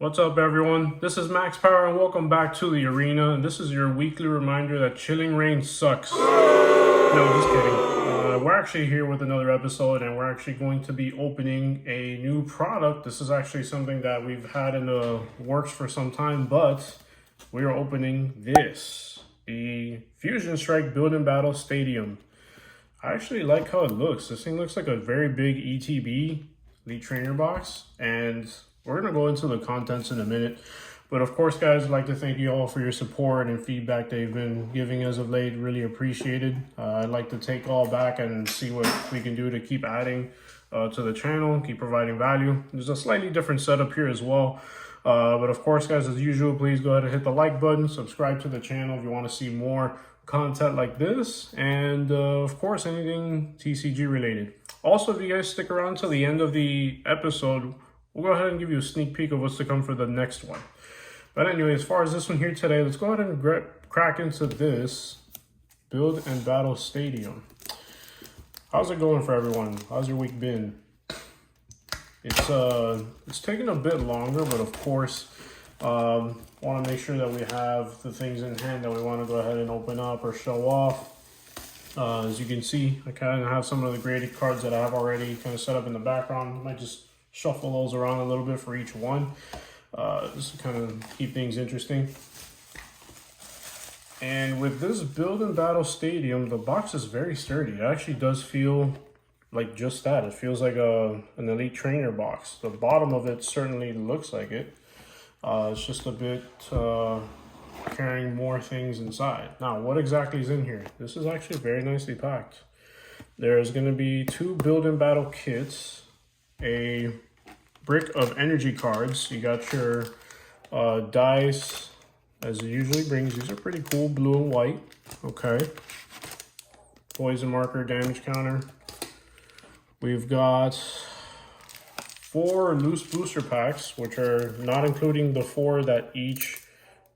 What's up, everyone? This is Max Power, and welcome back to the arena. And this is your weekly reminder that Chilling Reign sucks. No, just kidding. We're actually here with another episode, and we're actually going to be opening a new product. This is actually something that we've had in the works for some time, but we are opening this, the Fusion Strike Build and Battle Stadium. I actually like how it looks. This thing looks like a very big ETB, Elite Trainer box, and we're going to go into the contents in a minute. But of course, guys, I'd like to thank you all for your support and feedback that you've been giving as of late. Really appreciated. I'd like to take all back and see what we can do to keep adding to the channel, keep providing value. There's a slightly different setup here as well. But of course, guys, as usual, please go ahead and hit the like button, subscribe to the channel if you want to see more content like this, and of course, anything TCG related. Also, if you guys stick around till the end of the episode, we'll go ahead and give you a sneak peek of what's to come for the next one. But anyway, as far as this one here today, let's go ahead and crack into this Build and Battle Stadium. How's it going for everyone? How's your week been? It's taking a bit longer, but of course, want to make sure that we have the things in hand that we want to go ahead and open up or show off. As you can see, I kind of have some of the graded cards that I have already kind of set up in the background. I might just shuffle those around a little bit for each one, just to kind of keep things interesting. And with this Build and Battle Stadium, the box is very sturdy. It actually does feel like just that. It feels like an Elite Trainer box. The bottom of it certainly looks like it. It's just a bit carrying more things inside. Now, what exactly is in here? This is actually very nicely packed. There's going to be 2 Build and Battle kits, a brick of energy cards. You got your dice, as it usually brings. These are pretty cool, blue and white. Okay. Poison marker, damage counter. We've got 4 loose booster packs, which are not including the 4 that each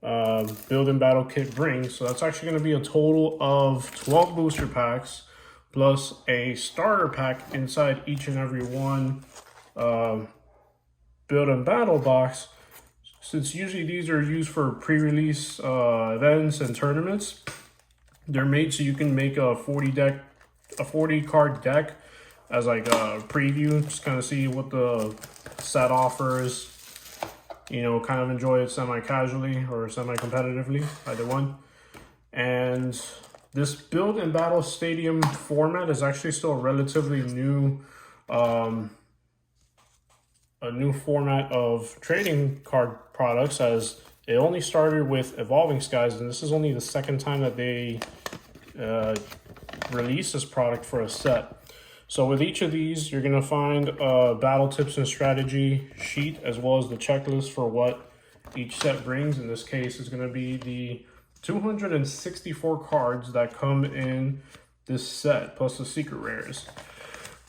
Build and Battle kit brings. So that's actually going to be a total of 12 booster packs plus a starter pack inside each and every one Build and Battle box. Since usually these are used for pre-release events and tournaments, they're made so you can make a 40 card deck as like a preview, just kind of see what the set offers, you know, kind of enjoy it semi-casually or semi-competitively, either one. And this Build and Battle Stadium format is actually still a relatively new, a new format of trading card products, as it only started with Evolving Skies, and this is only the second time that they release this product for a set. So with each of these, you're going to find a battle tips and strategy sheet, as well as the checklist for what each set brings. In this case, it's going to be the 264 cards that come in this set, plus the secret rares.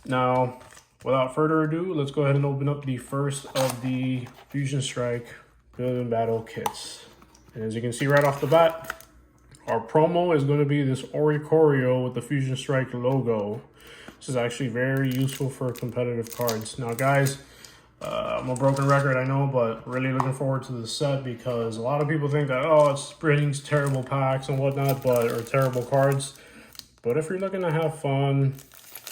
Now, without further ado, let's go ahead and open up the first of the Fusion Strike Build and Battle kits. And as you can see right off the bat, our promo is going to be this Oricorio with the Fusion Strike logo. This is actually very useful for competitive cards. Now, guys, I'm a broken record, I know, but really looking forward to the set, because a lot of people think that, oh, it brings terrible packs and whatnot, or terrible cards. But if you're looking to have fun,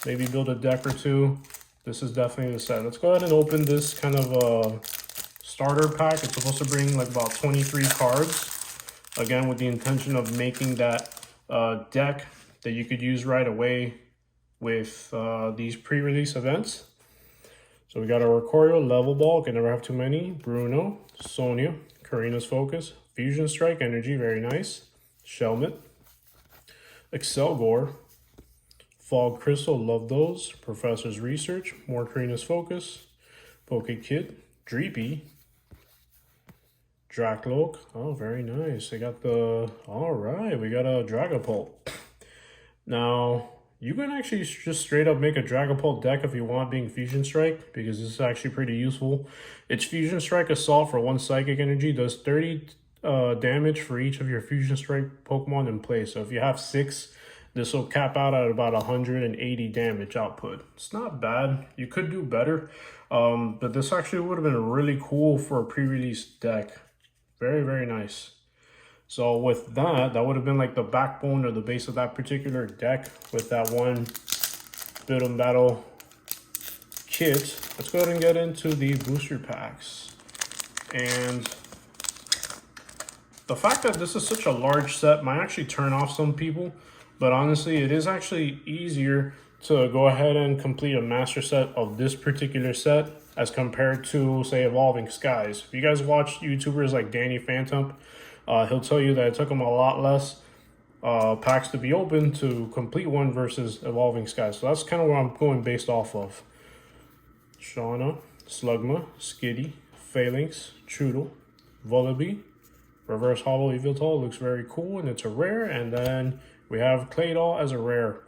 maybe build a deck or two, this is definitely the set. Let's go ahead and open this kind of starter pack. It's supposed to bring like about 23 cards. Again, with the intention of making that deck that you could use right away with these pre-release events. So we got our Oricorio, Level Ball, can never have too many, Bruno, Sonia, Karina's Focus, Fusion Strike Energy, very nice, Shelmet, Excelgor, Fog Crystal, love those, Professor's Research, more Karina's Focus, Poke Kid, Dreepy, Drakloak, oh, very nice. They got the, all right, we got a Dragapult. Now, you can actually just straight up make a Dragapult deck if you want, being Fusion Strike, because this is actually pretty useful. It's Fusion Strike Assault for 1 Psychic Energy, does 30 damage for each of your Fusion Strike Pokemon in play. So if you have 6 This will cap out at about 180 damage output. It's not bad. You could do better, but this actually would have been really cool for a pre-release deck. Very, very nice. So with that, that would have been like the backbone or the base of that particular deck with that one Build and Battle kit. Let's go ahead and get into the booster packs. And the fact that this is such a large set might actually turn off some people, but honestly, it is actually easier to go ahead and complete a master set of this particular set as compared to, say, Evolving Skies. If you guys watch YouTubers like Danny Phantom, he'll tell you that it took him a lot less packs to be open to complete one versus Evolving Skies. So that's kind of what I'm going based off of. Shauna, Slugma, Skitty, Phalanx, Choodle, Vullaby, Reverse Hollow Yveltal looks very cool, and it's a rare. And then we have Claydol as a rare.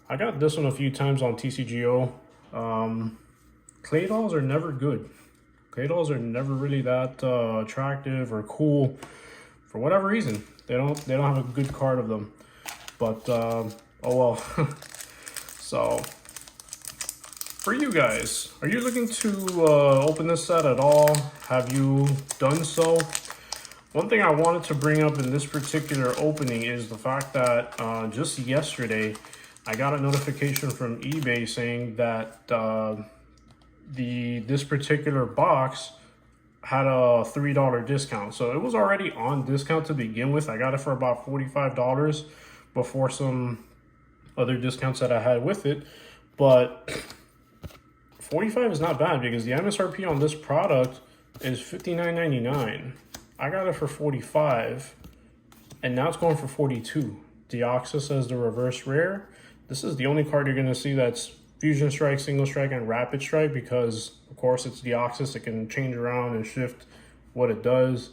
I got this one a few times on TCGO. Claydols are never good. Claydols are never really that attractive or cool for whatever reason. They don't have a good card of them. But oh well. So for you guys, are you looking to open this set at all? Have you done so? One thing I wanted to bring up in this particular opening is the fact that just yesterday, I got a notification from eBay saying that this particular box had a $3 discount. So it was already on discount to begin with. I got it for about $45 before some other discounts that I had with it. But 45 is not bad because the MSRP on this product is $59.99. I got it for 45, and now it's going for 42. Deoxys as the reverse rare. This is the only card you're going to see that's Fusion Strike, Single Strike, and Rapid Strike because, of course, it's Deoxys. It can change around and shift what it does.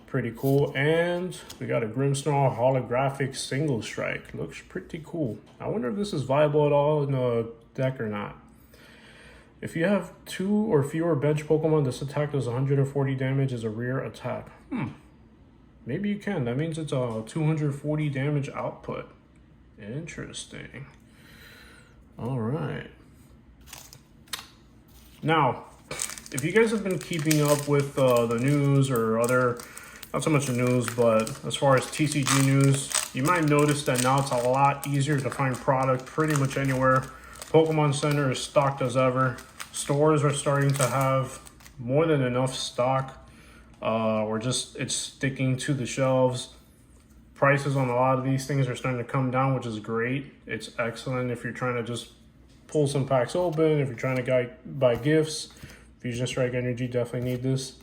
Pretty cool. And we got a Grimmsnarl holographic Single Strike. Looks pretty cool. I wonder if this is viable at all in a deck or not. If you have 2 or fewer bench Pokemon, this attack does 140 damage as a rear attack. Maybe you can. That means it's a 240 damage output. Interesting. All right. Now, if you guys have been keeping up with the news or other, not so much the news, but as far as TCG news, you might notice that now it's a lot easier to find product pretty much anywhere. Pokemon Center is stocked as ever. Stores are starting to have more than enough stock, or just it's sticking to the shelves. Prices on a lot of these things are starting to come down, which is great. It's excellent if you're trying to just pull some packs open, if you're trying to buy gifts. Fusion Strike Energy definitely need this.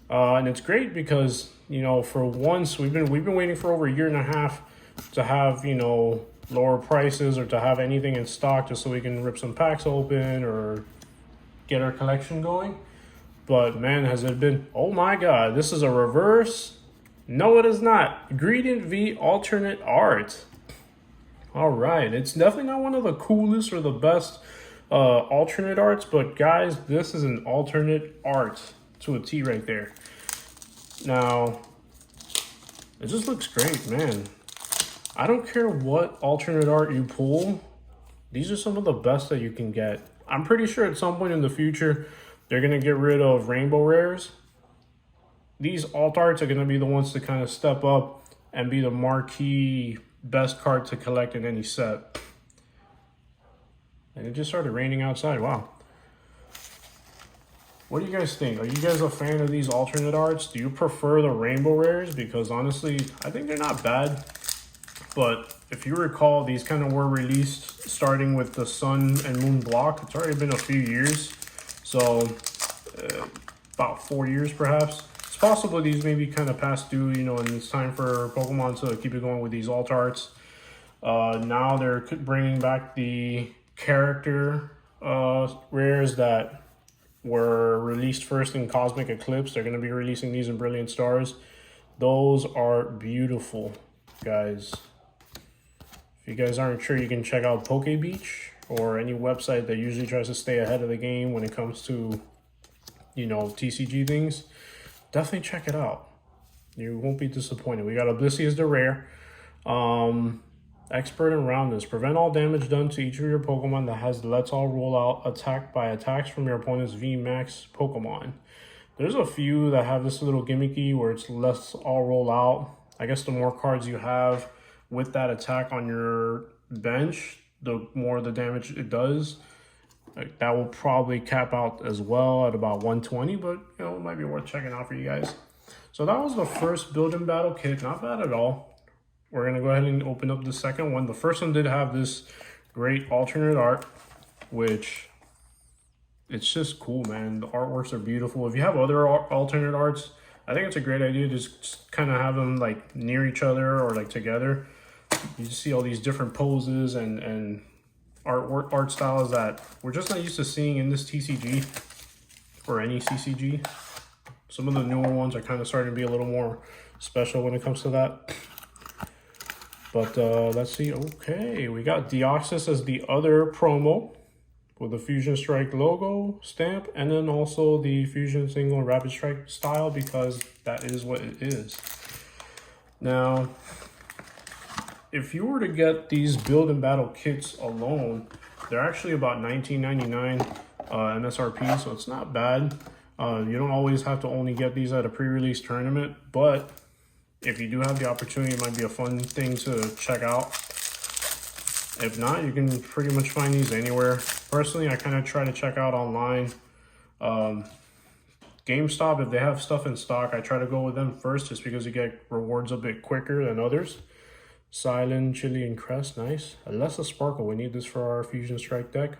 And it's great because, you know, for once we've been waiting for over a year and a half to have, you know, lower prices or to have anything in stock just so we can rip some packs open or get our collection going. But man, has it been, oh my god, this is a reverse. No, it is not. Gradient V alternate art. All right, it's definitely not one of the coolest or the best alternate arts, but guys, this is an alternate art to a T right there. Now, it just looks great, man. I don't care what alternate art you pull. These are some of the best that you can get. I'm pretty sure at some point in the future, they're going to get rid of rainbow rares. These alt arts are going to be the ones to kind of step up and be the marquee best card to collect in any set. And it just started raining outside. Wow. What do you guys think? Are you guys a fan of these alternate arts? Do you prefer the rainbow rares? Because honestly, I think they're not bad. But if you recall, these kind of were released starting with the Sun and Moon block. It's already been a few years. So about 4 years perhaps. It's possible these may be kind of past due, you know, and it's time for Pokemon to keep it going with these alt arts. Now they're bringing back the character rares that were released first in Cosmic Eclipse. They're going to be releasing these in Brilliant Stars. Those are beautiful, guys. If you guys aren't sure, you can check out Poke Beach or any website that usually tries to stay ahead of the game when it comes to, you know, TCG things. Definitely check it out. You won't be disappointed. We got Oblivious the rare. Expert in Roundness. Prevent all damage done to each of your Pokemon that has Let's All Roll Out attacked by attacks from your opponent's V Max Pokemon. There's a few that have this little gimmicky where it's Let's All Roll Out. I guess the more cards you have with that attack on your bench, the more the damage it does. Like, that will probably cap out as well at about 120, but you know, it might be worth checking out for you guys. So that was the first Build and Battle kit. Not bad at all. We're going to go ahead and open up the second one. The first one did have this great alternate art, which it's just cool, man. The artworks are beautiful. If you have other alternate arts, I think it's a great idea to just kind of have them like near each other or like together. You just see all these different poses and art styles that we're just not used to seeing in this TCG or any CCG. Some of the newer ones are kind of starting to be a little more special when it comes to that. But let's see. Okay, we got Deoxys as the other promo with the Fusion Strike logo stamp, and then also the Fusion Single Rapid Strike style, because that is what it is. Now, if you were to get these Build and Battle kits alone, they're actually about $19.99 MSRP, so it's not bad. You don't always have to only get these at a pre-release tournament, but if you do have the opportunity, it might be a fun thing to check out. If not, you can pretty much find these anywhere. Personally, I kind of try to check out online. GameStop, if they have stuff in stock, I try to go with them first just because you get rewards a bit quicker than others. Silent, Chili, and Crest, nice. Alessa Sparkle, we need this for our Fusion Strike deck.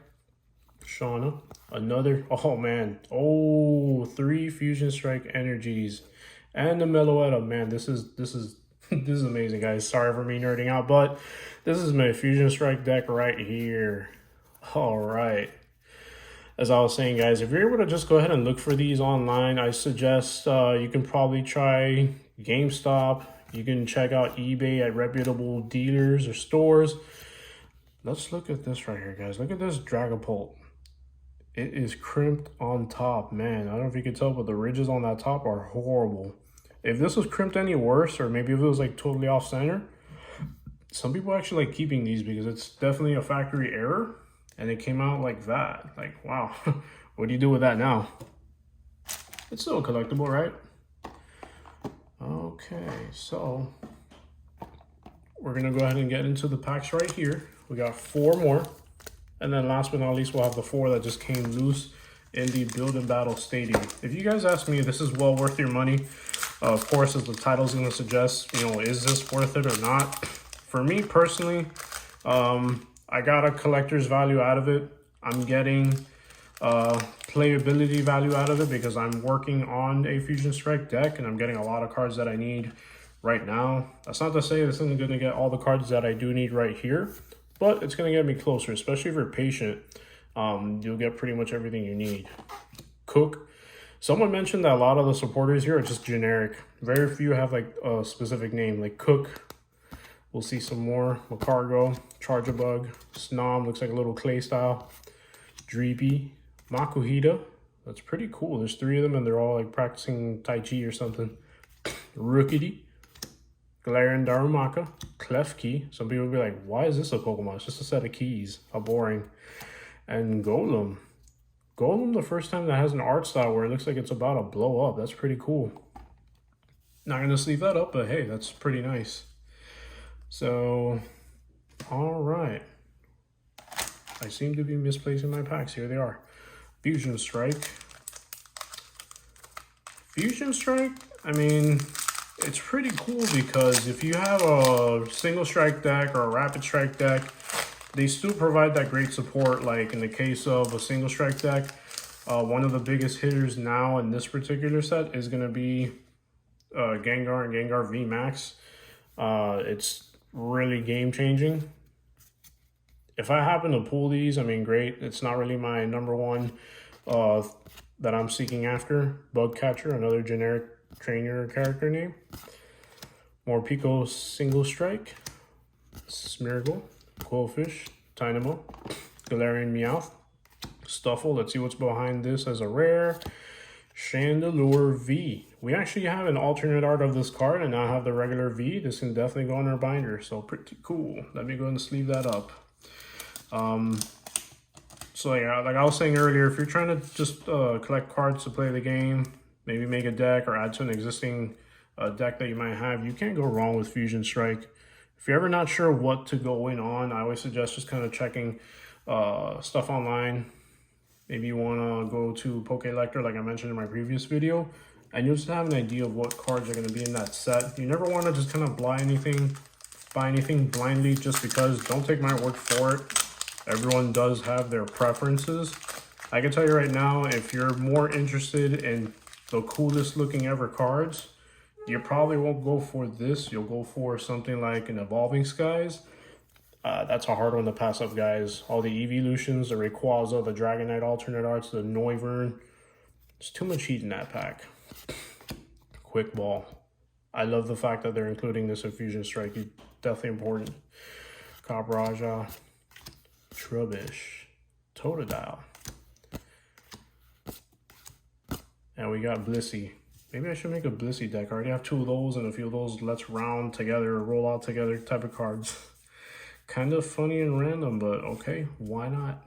Shauna, another, oh man, oh, 3 Fusion Strike energies. And the Meloetta, man, this is amazing, guys. Sorry for me nerding out, but this is my Fusion Strike deck right here. All right. As I was saying, guys, if you're able to just go ahead and look for these online, I suggest you can probably try GameStop. You can check out eBay at reputable dealers or stores. Let's look at this right here, guys. Look at this Dragapult. It is crimped on top, man. I don't know if you can tell, but the ridges on that top are horrible. If this was crimped any worse, or maybe if it was like totally off center, some people actually like keeping these because it's definitely a factory error and it came out like that. Like, wow, what do you do with that now? It's still collectible, right? Okay, so we're gonna go ahead and get into the packs right here. We got 4 more. And then last but not least, we'll have the 4 that just came loose in the Build and Battle Stadium. If you guys ask me, this is well worth your money. Of course, as the title's going to suggest, you know, is this worth it or not? For me personally, I got a collector's value out of it. I'm getting playability value out of it because I'm working on a Fusion Strike deck and I'm getting a lot of cards that I need right now. That's not to say this isn't going to get all the cards that I do need right here, but it's going to get me closer, especially if you're patient. You'll get pretty much everything you need. Cook. Someone mentioned that a lot of the supporters here are just generic. Very few have like a specific name, like Cook. We'll see some more. Macargo, Charjabug, Snom, looks like a little clay style. Dreepy, Makuhita. That's pretty cool. There's 3 of them and they're all like practicing Tai Chi or something. Rookity, Galarian Darumaka, Klefki. Some people will be like, why is this a Pokemon? It's just a set of keys. How boring. And Golem. Golem, the first time that has an art style where it looks like it's about to blow up. That's pretty cool. Not going to sleeve that up, but hey, that's pretty nice. So, all right. I seem to be misplacing my packs. Here they are. Fusion Strike. Fusion Strike, I mean, it's pretty cool because if you have a single strike deck or a rapid strike deck, they still provide that great support. Like in the case of a single strike deck, one of the biggest hitters now in this particular set is going to be Gengar and Gengar V Max. It's really game changing. If I happen to pull these, I mean, great. It's not really my number one that I'm seeking after. Bugcatcher, another generic trainer character name. Morpeko Single Strike. Smeargle. Quillfish, Dynamo, Galarian Meowth, Stuffle. Let's see what's behind this as a rare. Chandelure V. We actually have an alternate art of this card and now have the regular V. This can definitely go in our binder, so pretty cool. Let me go ahead and sleeve that up. So yeah, like I was saying earlier, if you're trying to just collect cards to play the game, maybe make a deck or add to an existing deck that you might have, you can't go wrong with Fusion Strike. If you're ever not sure what to go in on, I always suggest just kind of checking stuff online. Maybe you want to go to Pokelector, like I mentioned in my previous video, and you'll just have an idea of what cards are going to be in that set. You never want to just kind of buy anything blindly just because. Don't take my word for it. Everyone does have their preferences. I can tell you right now, if you're more interested in the coolest looking ever cards, you probably won't go for this. You'll go for something like an Evolving Skies. That's a hard one to pass up, guys. All the Evolutions, the Rayquaza, the Dragonite alternate arts, the Noivern. There's too much heat in that pack. Quick Ball. I love the fact that they're including this in Fusion Strike. It's definitely important. Cabraja, Trubbish, Totodile. And we got Blissey. Maybe I should make a Blissey deck. I already have 2 of those and a few of those let's round together, roll out together type of cards. Kind of funny and random, but okay, why not?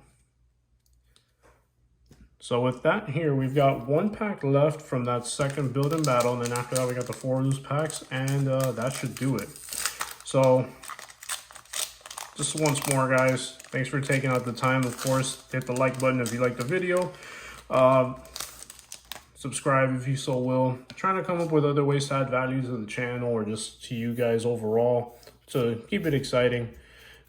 So with that here, we've got 1 pack left from that second build and battle, and then after that we got the 4 loose packs, and that should do it. So just once more, guys, thanks for taking out the time. Of course, hit the like button if you like the video. Subscribe if you so will. Trying to come up with other ways to add value to the channel or just to you guys overall to keep it exciting.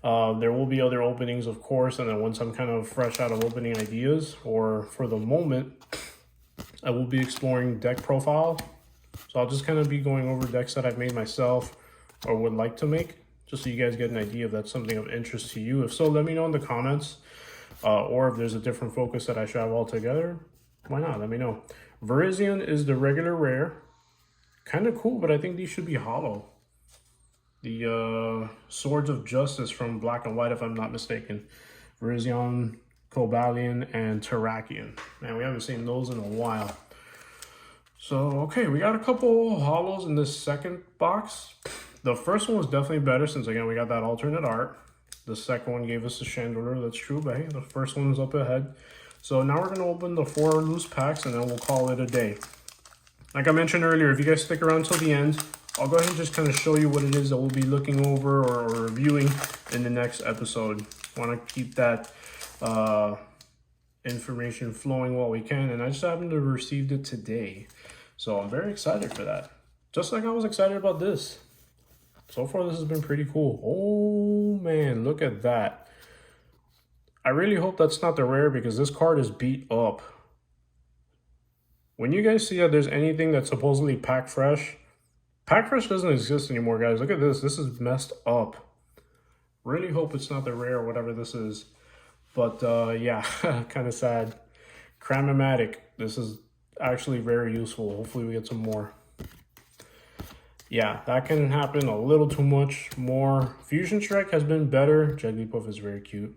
There will be other openings, of course, and then once I'm kind of fresh out of opening ideas, or for the moment, I will be exploring deck profile. So I'll just kind of be going over decks that I've made myself or would like to make, just so you guys get an idea if that's something of interest to you. If so, let me know in the comments, or if there's a different focus that I should have altogether, why not? Let me know. Virizion is the regular rare. Kind of cool, but I think these should be hollow. The Swords of Justice from Black and White, if I'm not mistaken. Virizion, Cobalion, and Terrakion. Man, we haven't seen those in a while. So, okay, we got a couple hollows in this second box. The first one was definitely better since, again, we got that alternate art. The second one gave us the Chandelure, that's true, but hey, the first one was up ahead. So now we're going to open the 4 loose packs, and then we'll call it a day. Like I mentioned earlier, if you guys stick around till the end, I'll go ahead and just kind of show you what it is that we'll be looking over or reviewing in the next episode. Want to keep that information flowing while we can, and I just happened to have received it today. So I'm very excited for that. Just like I was excited about this. So far, this has been pretty cool. Oh, man, look at that. I really hope that's not the rare because this card is beat up. When you guys see that there's anything that's supposedly pack fresh doesn't exist anymore, guys. Look at this. This is messed up. Really hope it's not the rare or whatever this is. But yeah, kind of sad. Cramomatic. This is actually very useful. Hopefully we get some more. Yeah, that can happen a little too much more. Fusion Strike has been better. Jigglypuff is very cute.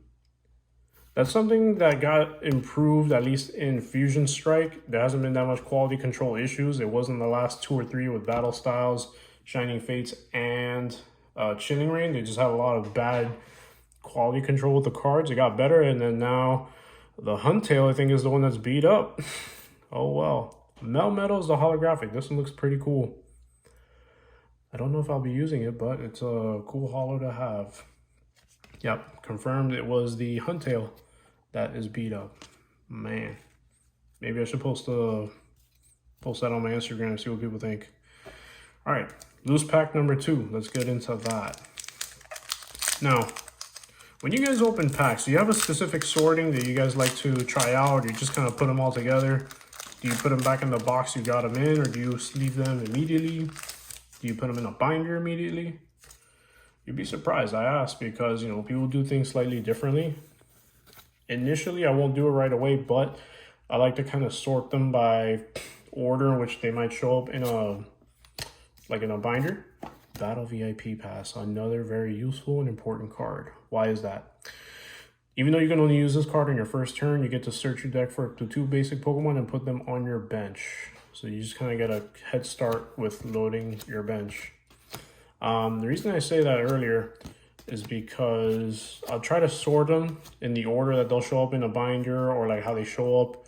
That's something that got improved, at least in Fusion Strike. There hasn't been that much quality control issues. It was in the last 2 or 3 with Battle Styles, Shining Fates, and Chilling Reign. They just had a lot of bad quality control with the cards. It got better, and then now the Huntail, I think, is the one that's beat up. Oh, well. Melmetal is the holographic. This one looks pretty cool. I don't know if I'll be using it, but it's a cool holo to have. Yep, confirmed it was the Huntail that is beat up. Man, maybe I should post that on my Instagram and see what people think. All right, loose pack number 2. Let's get into that. Now, when you guys open packs, do you have a specific sorting that you guys like to try out, or you just kind of put them all together? Do you put them back in the box you got them in, or do you sleeve them immediately? Do you put them in a binder immediately? You'd be surprised. I ask because, you know, people do things slightly differently. Initially, I won't do it right away, but I like to kind of sort them by order in which they might show up in a binder. Battle VIP Pass, another very useful and important card. Why is that? Even though you can only use this card on your first turn, you get to search your deck for up to 2 basic Pokemon and put them on your bench. So you just kind of get a head start with loading your bench. The reason I say that earlier is because I'll try to sort them in the order that they'll show up in a binder, or like how they show up,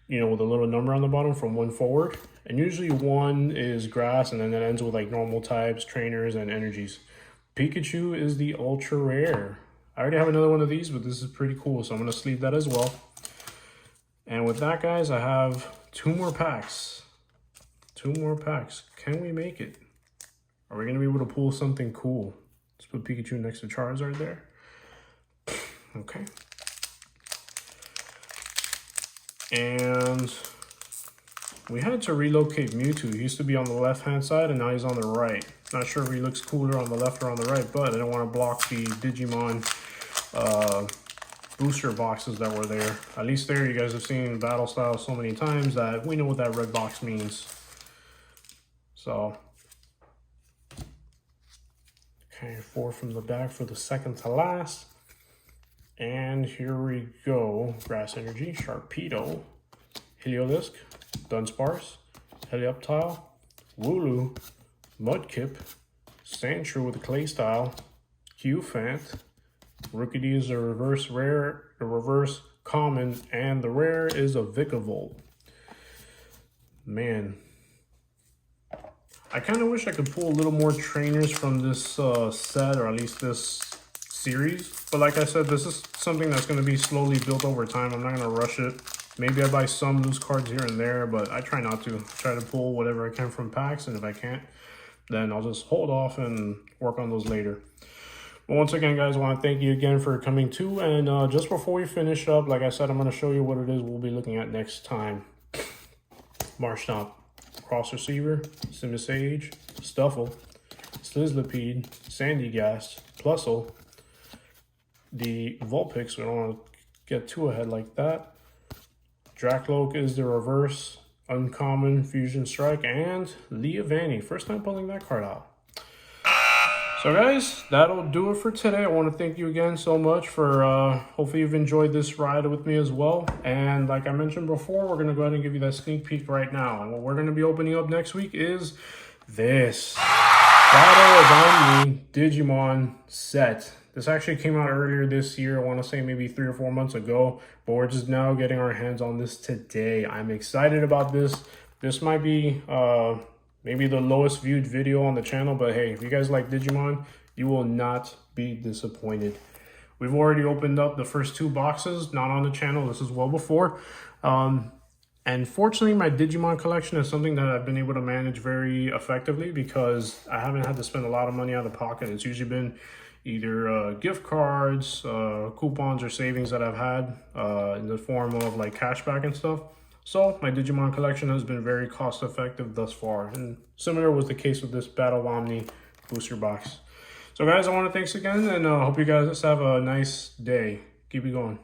you know, with a little number on the bottom from 1 forward. And usually 1 is grass, and then it ends with like normal types, trainers, and energies. Pikachu is the ultra rare. I already have another one of these, but this is pretty cool, so I'm going to sleeve that as well. And with that, guys, I have 2 more packs. 2 more packs. Can we make it? Are we going to be able to pull something cool? Let's put Pikachu next to Charizard there. Okay. And we had to relocate Mewtwo. He used to be on the left-hand side, and now he's on the right. Not sure if he looks cooler on the left or on the right, but I don't want to block the Digimon booster boxes that were there. At least there, you guys have seen Battle Style so many times that we know what that red box means. So, okay, 4 from the back for the second to last. And here we go. Grass Energy, Sharpedo, Heliolisk, Dunsparce, Helioptile, Wooloo, Mudkip, Sandshrew with a Clay Style, Qfant. Rookidee is a reverse rare, a reverse common, and the rare is a Vikavolt. Man, I kind of wish I could pull a little more trainers from this set, or at least this series. But like I said, this is something that's going to be slowly built over time. I'm not going to rush it. Maybe I buy some loose cards here and there, but I try not to. Try to pull whatever I can from packs, and if I can't, then I'll just hold off and work on those later. But once again, guys, I want to thank you again for coming to. And just before we finish up, like I said, I'm going to show you what it is we'll be looking at next time. Marshtomp, Cross Receiver, Simisage, Stuffle, Slislipede, Sandygast, Plusle, the Vulpix. We don't want to get too ahead like that. Dracloak is the reverse uncommon Fusion Strike, and Leavanny. First time pulling that card out. So guys, that'll do it for today. I want to thank you again so much for, hopefully you've enjoyed this ride with me as well. And like I mentioned before, we're going to go ahead and give you that sneak peek right now. And what we're going to be opening up next week is this Battle of Omni Digimon set. This actually came out earlier this year. I want to say maybe 3 or 4 months ago, but we're just now getting our hands on this today. I'm excited about this. This might be maybe the lowest viewed video on the channel, but hey, if you guys like Digimon, you will not be disappointed. We've already opened up the first 2 boxes, not on the channel. This is well before. And fortunately, my Digimon collection is something that I've been able to manage very effectively because I haven't had to spend a lot of money out of pocket. It's usually been either gift cards, coupons, or savings that I've had in the form of like cashback and stuff. So my Digimon collection has been very cost effective thus far. And similar was the case with this Battle Omni booster box. So guys, I want to thanks again, and hope you guys have a nice day. Keep it going.